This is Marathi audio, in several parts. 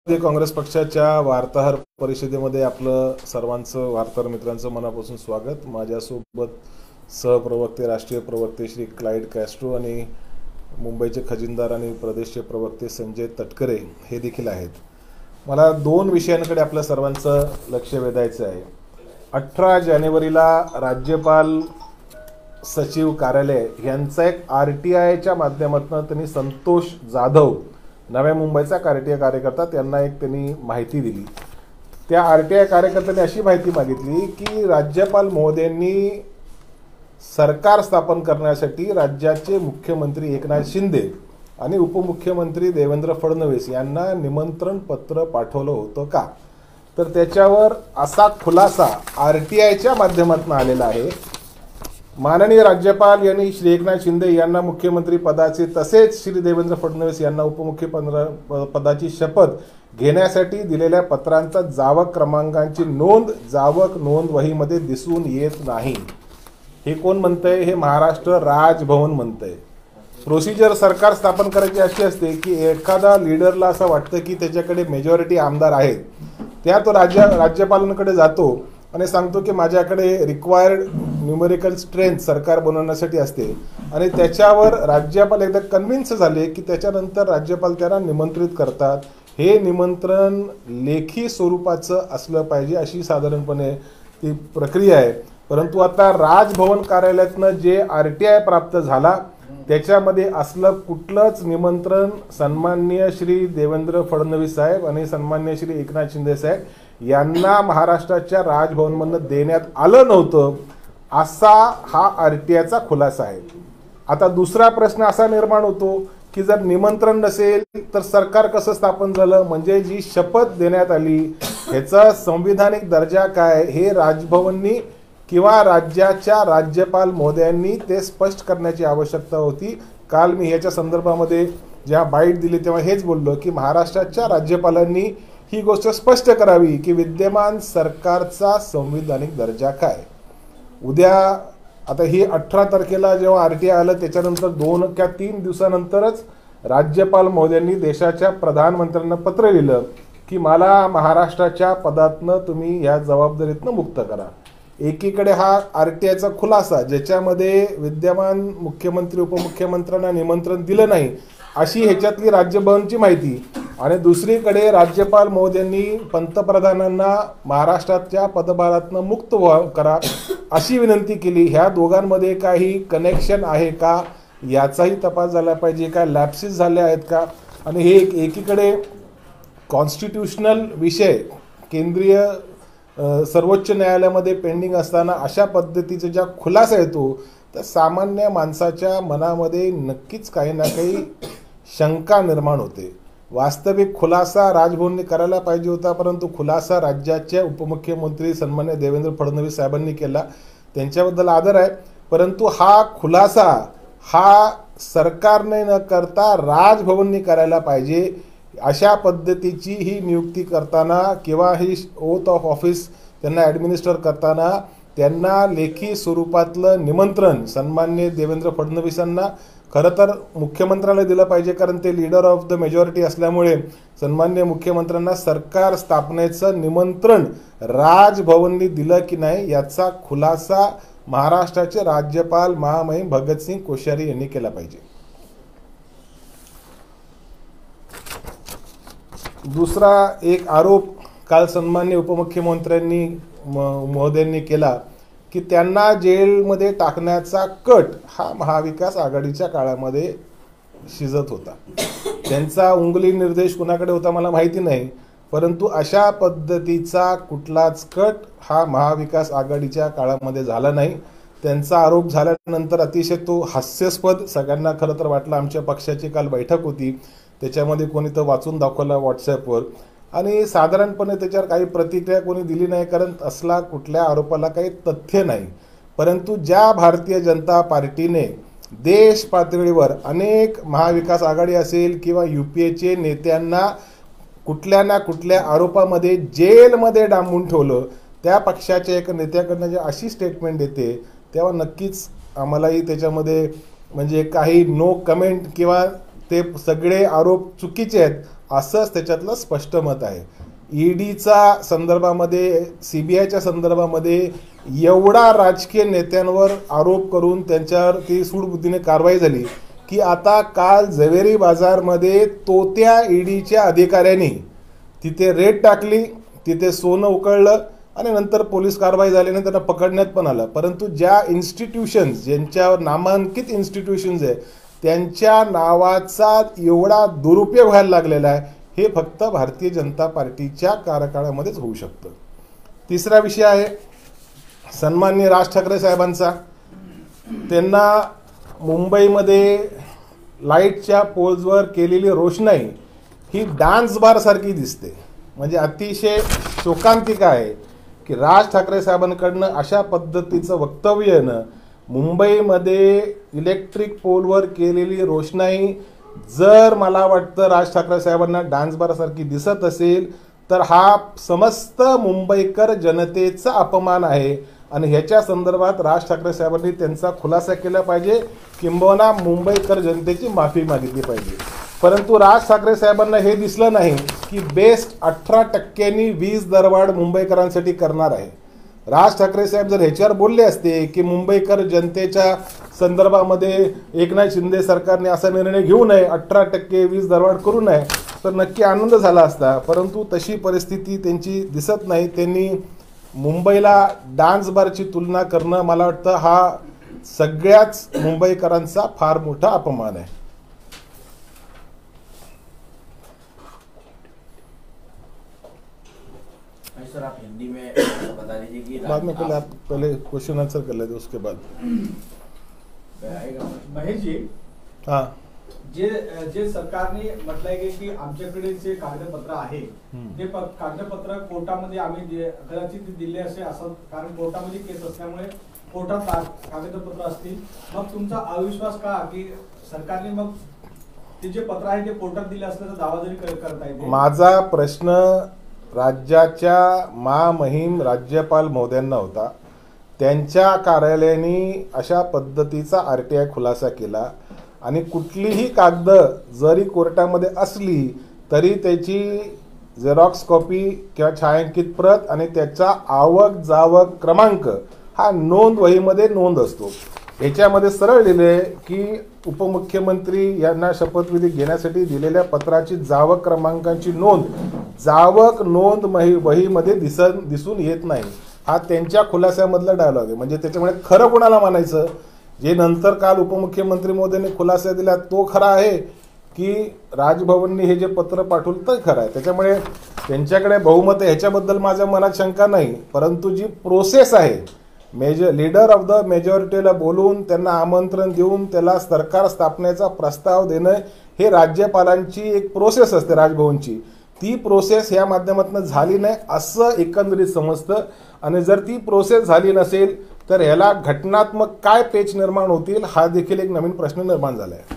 राष्ट्रवादी काँग्रेस पक्षाच्या वार्ताहर परिषदेमध्ये आपलं सर्वांचं वार्ताहर मित्रांचं मनापासून स्वागत। माझ्यासोबत सहप्रवक्ते राष्ट्रीय प्रवक्ते श्री क्लाइड कॅस्ट्रो आणि मुंबईचे खजिनदार आणि प्रदेशचे प्रवक्ते संजय तटकरे हे देखील आहेत। मला दोन विषयांकडे आपल्या सर्वांचं लक्ष वेधायचं आहे। 18 जानेवारीला राज्यपाल सचिव कार्यालय यांचा एक RTIच्या माध्यमातून त्यांनी संतोष जाधव नव्या मुंबईचा कार्यकर्ता त्यांना एक त्यांनी माहिती दिली। त्या RTI कार्यकर्त्यांनी अशी माहिती मागितली की राज्यपाल महोदयांनी सरकार स्थापन करण्यासाठी राज्याचे मुख्यमंत्री एकनाथ शिंदे आणि उपमुख्यमंत्री देवेंद्र फडणवीस यांना निमंत्रण पत्र पाठवलं होतं का, तर त्याच्यावर असा खुलासा RTIच्या माध्यमातून आलेला आहे। माननीय राज्यपाल यांनी श्री एकनाथ शिंदे यांना मुख्यमंत्री पदाचे तसेच श्री देवेंद्र फडणवीस यांना उपमुख्यमंत्री पदाची शपथ घेण्यासाठी दिलेल्या पत्रांचा जावक क्रमांकांची नोंद जावक नोंद वहीमध्ये दिसून येत नाही। हे कोण म्हणतंय? हे महाराष्ट्र राजभवन म्हणतंय। प्रोसिजर सरकार स्थापन करायची अशी असते की एखादा लीडरला असं वाटतं की त्याच्याकडे मेजॉरिटी आमदार आहेत, त्या तो राज्यपालांकडे जातो आणि सांगतो की माझ्याकडे रिक्वायर्ड न्यूमेरिकल स्ट्रेंथ सरकार बनवण्यासाठी असते आणि त्याच्यावर राज्यपाल एकदा कन्व्हिन्स झाले की त्याच्यानंतर राज्यपाल त्यांना निमंत्रित करतात। हे निमंत्रण लेखी स्वरूपाचं असलं पाहिजे अशी साधारणपणे ती प्रक्रिया आहे। परंतु आता राजभवन कार्यालयातनं जे RTI प्राप्त झाला त्याच्यामध्ये असलं कुठलंच निमंत्रण सन्माननीय श्री देवेंद्र फडणवीस साहेब आणि सन्माननीय श्री एकनाथ शिंदे साहेब यांना महाराष्ट्राच्या राजभवनमधून देण्यात आलं नव्हतं, असा हा RTIचा खुलासा आहे। आता दुसरा प्रश्न असा निर्माण होतो की जर निमंत्रण नसेल तर सरकार कसं स्थापन झालं, म्हणजे जी शपथ देण्यात आली ह्याचा संविधानिक दर्जा काय हे राजभवननी किंवा राज्याच्या राज्यपाल महोदयांनी ते स्पष्ट करण्याची आवश्यकता होती। काल मी ह्याच्या संदर्भामध्ये जेव्हा बाईट दिली तेव्हा हेच बोललो की महाराष्ट्राच्या राज्यपालांनी ही गोष्ट स्पष्ट करावी की विद्यमान सरकारचा संविधानिक दर्जा काय। उद्या आता ही 18 तारखेला जेव्हा RTI आलं त्याच्यानंतर 2 किंवा 3 दिवसानंतरच राज्यपाल महोदयांनी देशाच्या प्रधानमंत्र्यांना पत्र लिहिलं की मला महाराष्ट्राच्या पदातनं तुम्ही ह्या जबाबदारीतनं मुक्त करा। एकीकडे हा RTIचा खुलासा ज्याच्यामध्ये विद्यमान मुख्यमंत्री उपमुख्यमंत्र्यांना निमंत्रण दिलं नाही अशी ह्याच्यातली राज्यभवनची माहिती, आणि दुसरीकडे राज्यपाल महोदयांनी पंतप्रधानांना महाराष्ट्राच्या पदभारातनं मुक्त करा अशी विनंती केली। ह्या दोघांमध्ये काही कनेक्शन आहे का याचाही तपास झाला पाहिजे, काय लॅप्सेस झाले आहेत का। आणि हे एकीकडे कॉन्स्टिट्यूशनल विषय केंद्रीय सर्वोच्च न्यायालयामध्ये पेंडिंग असताना अशा पद्धतीचा ज्या खुलासा येतो तर सामान्य माणसाच्या मनामध्ये नक्कीच काही ना काही शंका निर्माण होते। वास्तविक खुलासा राजभवनने करायला पाहिजे होता, परंतु खुलासा राज्याचे उपमुख्यमंत्री सन्मान्य देवेंद्र फडणवीस साहेबांनी केला, त्यांच्याबद्दल आदर आहे। परंतु हा खुलासा हा सरकारने न करता राजभवनने करायला पाहिजे। अशा पद्धतीची ही नियुक्ती करताना किंवा ही ओथ ऑफ ऑफिस त्यांना ॲडमिनिस्टर करताना त्यांना लेखी स्वरूपातलं निमंत्रण सन्मान्य देवेंद्र फडणवीसांना खरं तर मुख्यमंत्र्याला दिलं पाहिजे, कारण ते लीडर ऑफ द मेजॉरिटी असल्यामुळे सन्मान्य मुख्यमंत्र्यांना सरकार स्थापनेचं निमंत्रण राजभवनने दिलं की नाही याचा खुलासा महाराष्ट्राचे राज्यपाल महामहिम भगतसिंग कोश्यारी यांनी केला पाहिजे। दुसरा एक आरोप काल सन्मान्य उपमुख्यमंत्र्यांनी महोदयांनी केला की त्यांना जेलमध्ये टाकण्याचा कट हा महाविकास आघाडीच्या काळामध्ये शिजत होता। त्यांचा उंगली निर्देश कुणाकडे होता मला माहिती नाही, परंतु अशा पद्धतीचा कुठलाच कट हा महाविकास आघाडीच्या काळामध्ये झाला नाही। त्यांचा आरोप झाल्यानंतर अतिशय तो हास्यास्पद सगळ्यांना खरं तर वाटलं। आमच्या पक्षाची काल बैठक होती, त्याच्यामध्ये कोणी तर वाचून दाखवला व्हॉट्सॲपवर, आणि साधारणपणे त्याच्यावर काही प्रतिक्रिया कोणी दिली नाही, कारण असला कुठल्या आरोपाला काही तथ्य नाही। परंतु ज्या भारतीय जनता पार्टीने देश पातळीवर अनेक महाविकास आघाडी असेल किंवा UPAचे नेत्यांना कुठल्या ना कुठल्या आरोपामध्ये जेलमध्ये डांबून ठेवलं, त्या पक्षाच्या एका नेत्याकडनं जे अशी स्टेटमेंट येते तेव्हा नक्कीच आम्हालाही त्याच्यामध्ये म्हणजे काही नो कमेंट किंवा ते सगळे आरोप चुकीचे आहेत असंच त्याच्यातलं स्पष्ट मत आहे. ईडीचा संदर्भामध्ये, CBIच्या संदर्भामध्ये एवढा राजकीय नेत्यांवर आरोप करून त्यांच्यावर ती सूडबुद्धीने कारवाई झाली की आता काल झवेरी बाजारमध्ये तोत्या ईडीच्या अधिकाऱ्यांनी तिथे रेड टाकली, तिथे सोनं उकळलं आणि नंतर पोलीस कारवाई झाल्याने त्यांना पकडण्यात पण आलं. परंतु ज्या इन्स्टिट्यूशन्स, ज्यांच्यावर नामांकित इन्स्टिट्यूशन्स आहे, त्यांच्या नावाचा एवढा दुरुपयोग व्हायला लागलेला आहे, हे फक्त भारतीय जनता पार्टीच्या कार्यकाळामध्येच होऊ शकतं. तिसरा विषय आहे सन्माननीय राज ठाकरे साहेबांचा. त्यांना मुंबईमध्ये लाईटच्या पोल्सवर केलेली रोषणाई ही डान्स बारसारखी दिसते. म्हणजे अतिशय शोकांतिक आहे की राज ठाकरे साहेबांकडनं अशा पद्धतीचं वक्तव्य येणं, मुंबईमध्ये इलेक्ट्रिक पोलवर केलेली रोषणाई जर मला वाटतं राज ठाकरे साहेबांना डान्स बारसारखी दिसत असेल तर हा समस्त मुंबईकर जनतेचा अपमान आहे आणि ह्याच्या संदर्भात राज ठाकरे साहेबांनी त्यांचा खुलासा केला पाहिजे, किंबहुना मुंबईकर जनतेची माफी मागितली पाहिजे. परंतु राज ठाकरे साहेबांना हे दिसलं नाही की बेस्ट 18% वीज दरवाढ मुंबईकरांसाठी करणार आहे. राज ठाकरे साहेब जर ह्याच्यावर बोलले असते की मुंबईकर जनतेच्या संदर्भामध्ये एकनाथ शिंदे सरकारने असा निर्णय घेऊ नये, 18% वीज दरवाढ करू नये, तर नक्की आनंद झाला असता. परंतु तशी परिस्थिती त्यांची दिसत नाही. त्यांनी मुंबईला डान्स बारची तुलना करणं मला वाटतं हा सगळ्याच मुंबईकरांचा फार मोठा अपमान आहे. सर आप हिंदी में बता दीजिए कि बाद में पहले क्वेश्चन आंसर कर लेते उसके बाद. महेश जी, हां, जे सरकारने म्हटलंय की आमच्याकडे जे कागदपत्र आहे ते कागदपत्र कोर्टामध्ये आम्ही कदाचित दिले असे असं, कारण कोर्टामध्ये केस असल्यामुळे कोर्टात कागदपत्र असतील. मग तुमचा अविश्वास का की सरकारने मग ते जे पत्र आहे ते कोर्टात दिले असल्याचा दावा जरी करता येते? माझा प्रश्न राज्याच्या महामहिम राज्यपाल महोदयांना होता. त्यांच्या कार्यालयाने अशा पद्धतीचा RTI खुलासा केला आणि कुठलीही कागद जरी कोर्टामध्ये असली तरी त्याची झेरॉक्स कॉपी किंवा छायांकित प्रत आणि त्याचा आवक जावक क्रमांक हा नोंद वहीमध्ये नोंद असतो. ह्याच्यामध्ये सरळ लिहिले की उपमुख्यमंत्री यांना शपथविधी घेण्यासाठी दिलेल्या पत्राची जावक क्रमांकाची नोंद जावक नोंद वहीमध्ये दिसून येत नाही. हा त्यांच्या खुलास्यामधला डायलॉग आहे. म्हणजे त्याच्यामुळे खरं कोणाला मानायचं? जे नंतर काल उपमुख्यमंत्री मोदींनी खुलासा दिला तो खरा आहे की राजभवनने हे जे पत्र पाठवलं तर खरं आहे? त्याच्यामुळे त्यांच्याकडे बहुमत आहे ह्याच्याबद्दल माझ्या मनात शंका नाही. परंतु जी प्रोसेस आहे, लीडर ऑफ द मेजॉरिटीला बोलून त्यांना आमंत्रण देऊन त्याला सरकार स्थापनेचा प्रस्ताव देणं हे राज्यपालांची एक प्रोसेस असते राजभवनची. ती प्रोसेस या माध्यमातून झाली नाही असं एकंदरीत समजतं. आणि जर ती प्रोसेस झाली नसेल तर ह्याला घटनात्मक काय पेच निर्माण होतील हा देखील एक नवीन प्रश्न निर्माण झाला आहे.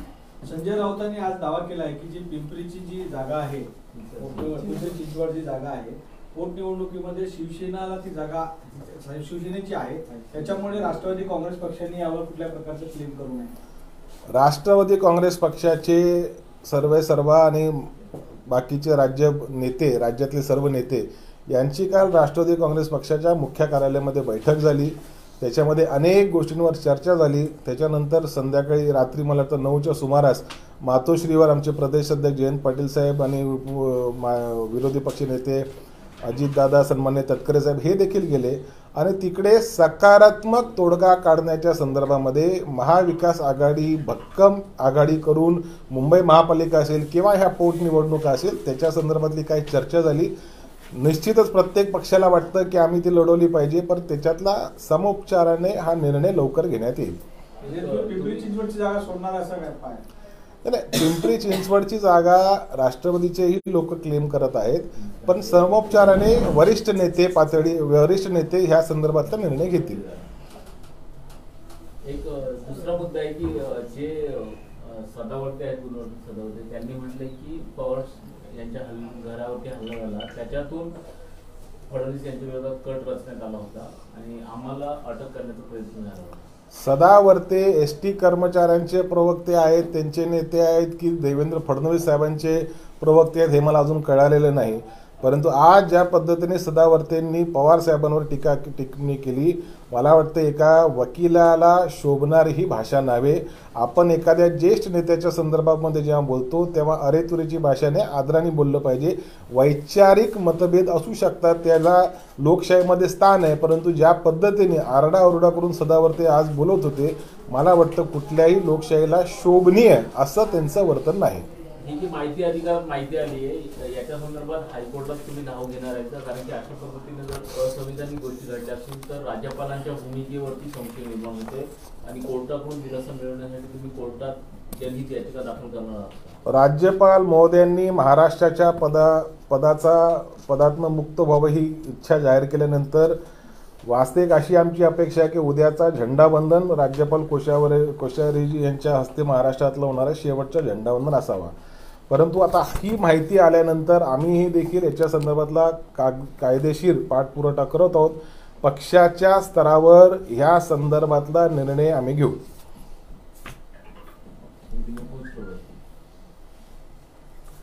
संजय राऊतांनी आज दावा केला आहे की जी पिंपरीची जी जागा आहे, चिंचवडची जागा आहे, पोटनिवडणुकीमध्ये शिवसेनेला ती जागा शिवसेनेची आहे, त्याच्यामुळे राष्ट्रवादी काँग्रेस पक्षाने यावर कुठल्या प्रकारचं क्लेम करू नये. राष्ट्रवादी काँग्रेस पक्षाचे सर्वेसर्वा आणि बाकीचे राज्यातले सर्व नेते यांची काल राष्ट्रवादी काँग्रेस पक्षाच्या मुख्य कार्यालयामध्ये बैठक झाली. त्याच्यामध्ये अनेक गोष्टींवर चर्चा झाली. त्याच्यानंतर संध्याकाळी रात्री मला तर 9च्या सुमारास मातोश्रीवर आमचे प्रदेश अध्यक्ष जयंत पाटील साहेब आणि विरोधी पक्षनेते अजितदादा, सन्मान्य तटकरे साहेब हे देखील गेले आणि तिकडे सकारात्मक तोडगा काढण्याच्या संदर्भामध्ये महाविकास आघाडी भक्कम आघाडी करून मुंबई महापालिका असेल किंवा ह्या पोटनिवडणुका असेल त्याच्या संदर्भातली काही चर्चा झाली. निश्चितच प्रत्येक पक्षाला वाटतं की आम्ही ती लढवली पाहिजे, पण त्याच्यातला समोपचाराने हा निर्णय लवकर घेण्यात येईल. पिंपरी चिंचवडची जागा सोडणार असं काय? नाही, पिंपरी चिंचवडची जागा राष्ट्रवादीचेही लोक क्लेम करत आहेत, पण समोपचाराने वरिष्ठ नेते ह्या संदर्भातला निर्णय घेतील. एक दुसरा मुद्दा आहे की जे सदावर्ते आहेत, गुणवंत सदावर्ते, त्यांनी म्हटलंय की पवार यांच्या घरावरती हल्ला झाला, त्याच्यातून फडणवीस यांच्या विरोधात कट रचण्यात आला होता आणि आम्हाला अटक करण्याचा प्रयत्न झाला. सदावर्ते एसटी कर्मचाऱ्यांचे प्रवक्ते आहेत, त्यांचे नेते आहेत की देवेंद्र फडणवीस साहेबांचे प्रवक्ते आहेत हे मला अजून कळालेलं नाही. परंतु आज ज्या पद्धतीने सदावर्तेंनी पवार साहेबांवर टिप्पणी केली, मला वाटतं एका वकिलाला शोभणारी ही भाषा नव्हे. आपण एखाद्या ज्येष्ठ नेत्याच्या संदर्भामध्ये जेव्हा बोलतो तेव्हा अरेतुरीची भाषाने आदराने बोललं पाहिजे. वैचारिक मतभेद असू शकतात, त्याला लोकशाहीमध्ये स्थान आहे, परंतु ज्या पद्धतीने आरडाओरडा करून सदावर्ते आज बोलत होते, मला वाटतं कुठल्याही लोकशाहीला शोभनीय असं त्यांचं वर्तन नाही. ही जी माहिती अधिकारात माहिती आली आहे याच्या संदर्भात हायकोर्टात तुम्ही नाव घेणार आहे का? कारण की अशा पद्धतीने जर असंविधानिक गोष्टी घडल्या असतील तर राज्यपालांच्या भूमिकेवरती संशय निर्माण होते आणि कोर्टाकडून दिलासा मिळवण्यासाठी तुम्ही कोर्टात जनहित याचिका दाखल करणार आहात. राज्यपाल महोदयांनी महाराष्ट्राच्या पदातनं मुक्त व्हावं ही इच्छा जाहीर केल्यानंतर वास्तविक अशी आमची अपेक्षा आहे की उद्याचा झेंडावंदन राज्यपाल कोश्यारीजी यांच्या हस्ते महाराष्ट्रातलं होणारं शेवटचं झेंडावंदन असावा. परंतु आता ही माहिती आल्यानंतर आम्हीही देखील याच्या संदर्भातला कायदेशीर पाठपुरावा करत आहोत. पक्षाच्या स्तरावर ह्या संदर्भातला निर्णय आम्ही घेऊ.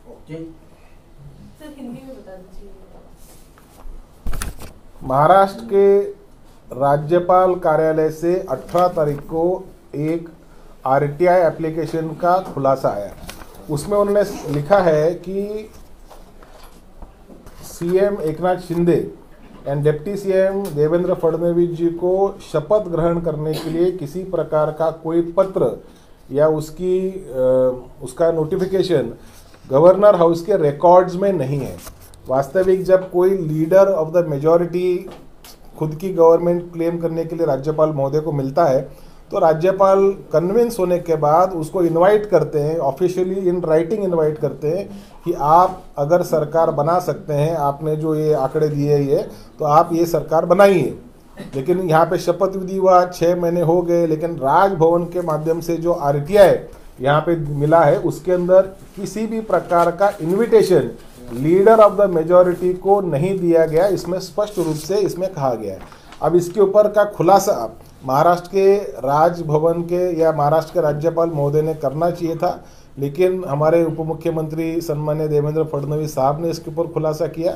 ओके सर हिंदी में बता दीजिए. महाराष्ट्र के राज्यपाल कार्यालय से 18 तारीख को एक आरटीआई एप्लीकेशन का खुलासा आया. उसमें उन्होंने लिखा है कि CM Eknath Shinde and deputy CM Devendra Fadnavis ji को शपथ ग्रहण करने के लिए किसी प्रकार का कोई पत्र या उसका नोटिफिकेशन गवर्नर हाउस के रिकॉर्ड्स में नहीं है. वास्तविक जब कोई लीडर ऑफ द मेजॉरिटी खुद की गवर्नमेंट क्लेम करने के लिए राज्यपाल महोदय को मिलता है तो राज्यपाल कन्विंस होने के बाद उसको इनवाइट करते हैं, ऑफिशियली इन राइटिंग इनवाइट करते हैं कि आप अगर सरकार बना सकते हैं, आपने जो ये आंकड़े दिए ये तो आप ये सरकार बनाइए. लेकिन यहाँ पे शपथ विधि हुआ 6 महीने हो गए, लेकिन राजभवन के माध्यम से जो आरटीआई यहाँ पे मिला है उसके अंदर किसी भी प्रकार का invitation leader of the majority को नहीं दिया गया. इसमें स्पष्ट रूप से इसमें कहा गया है. अब इसके ऊपर का खुलासा महाराष्ट्र के राजभवन के या महाराष्ट्र के राज्यपाल महोदय ने करना चाहिए था, लेकिन हमारे उप मुख्यमंत्री सन्मान्य देवेंद्र फडणवीस साहब ने इसके ऊपर खुलासा किया.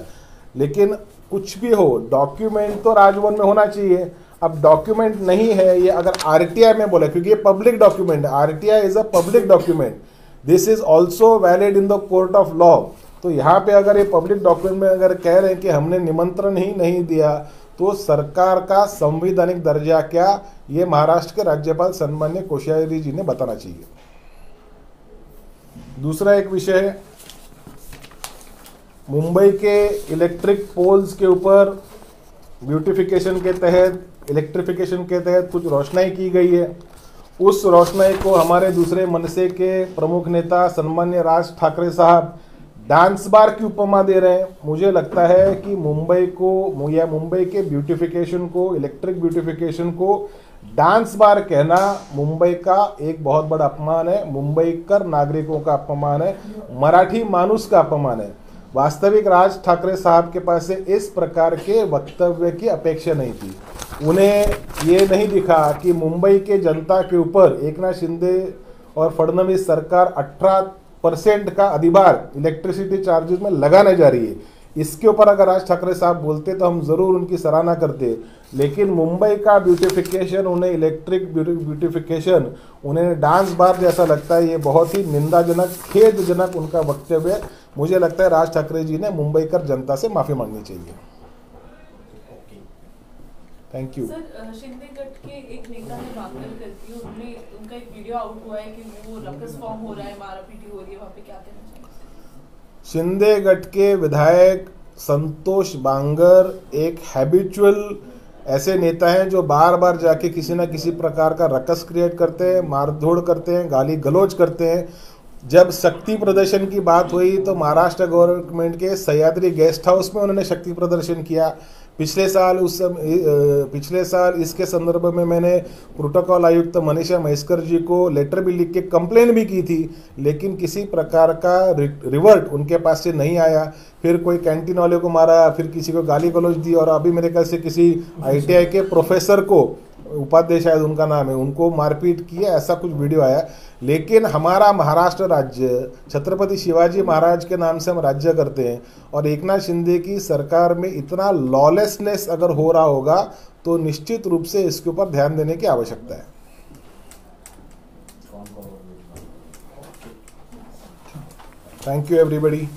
लेकिन कुछ भी हो, डॉक्यूमेंट तो राजभवन में होना चाहिए. अब डॉक्यूमेंट नहीं है, ये अगर आरटीआई में बोला, क्योंकि ये पब्लिक डॉक्यूमेंट है, RTI is a public document, this is also valid in the court of law. तो यहाँ पे अगर ये पब्लिक डॉक्यूमेंट में अगर कह रहे हैं कि हमने निमंत्रण ही नहीं दिया तो सरकार का संवैधानिक दर्जा क्या, ये महाराष्ट्र के राज्यपाल सन्मान्य कोश्यारी जी ने बताना चाहिए. दूसरा एक विषय है, मुंबई के इलेक्ट्रिक पोल्स के ऊपर ब्यूटिफिकेशन के तहत, इलेक्ट्रिफिकेशन के तहत कुछ रोशनाई की गई है. उस रोशनाई को हमारे दूसरे मनसे के प्रमुख नेता सन्मान्य राज ठाकरे साहब डांस बार की उपमा दे रहे हैं. मुझे लगता है कि मुंबई को या मुंबई के ब्यूटिफिकेशन को, इलेक्ट्रिक ब्यूटिफिकेशन को डांस बार कहना मुंबई का एक बहुत बड़ा अपमान है, मुंबई कर नागरिकों का अपमान है, मराठी मानुस का अपमान है. वास्तविक राज ठाकरे साहब के पास से इस प्रकार के वक्तव्य की अपेक्षा नहीं थी. उन्हें ये नहीं दिखा कि मुंबई के जनता के ऊपर एकनाथ शिंदे और फडणवीस सरकार 18% का अधिभार इलेक्ट्रिसिटी चार्जेस में लगाने जा रही है. इसके ऊपर अगर राज ठाकरे साहब बोलते तो हम ज़रूर उनकी सराहना करते. लेकिन मुंबई का ब्यूटिफिकेशन, उन्हें इलेक्ट्रिक ब्यूटिफिकेशन, उन्हें डांस बार जैसा लगता है. ये बहुत ही निंदाजनक, खेदजनक उनका वक्तव्य है. मुझे लगता है राज ठाकरे जी ने मुंबई कर जनता से माफ़ी मांगनी चाहिए. Thank you. सर शिंदे गट के एक नेता ने मांगल करती है, उनका एक वीडियो आउट हुआ है कि वो रकस फॉर्म हो रहा है, मारापीटी हो रही है, वहाँ पे क्या कहना चाहिए? शिंदे गट के विधायक संतोष बांगर एक हैबिचुअल ऐसे नेता हैं जो बार बार जाके किसी ना किसी प्रकार का रकस क्रिएट करते हैं, मारधोड़ करते हैं, गाली गलौज करते हैं. जब शक्ति प्रदर्शन की बात हुई तो महाराष्ट्र गवर्नमेंट के सह्याद्री गेस्ट हाउस में उन्होंने शक्ति प्रदर्शन किया. पिछले साल इसके संदर्भ में मैंने प्रोटोकॉल आयुक्त मनीषा महेश्कर जी को लेटर भी लिख के कंप्लेन भी की थी, लेकिन किसी प्रकार का रिवर्ट उनके पास से नहीं आया. फिर कोई कैंटीन वाले को मारा, फिर किसी को गाली गलौज दी, और अभी मेरे ख्याल से किसी आईटीआई के प्रोफेसर को उपाध्याय शायद उनका नाम है, उनको मारपीट किया, ऐसा कुछ वीडियो आया। लेकिन हमारा महाराष्ट्र राज्य छत्रपति शिवाजी महाराज के नाम से हम राज्य करते हैं, और एकनाथ शिंदे की सरकार में इतना लॉलेसनेस अगर हो रहा होगा तो निश्चित रूप से इसके ऊपर ध्यान देने की आवश्यकता है। Thank you everybody.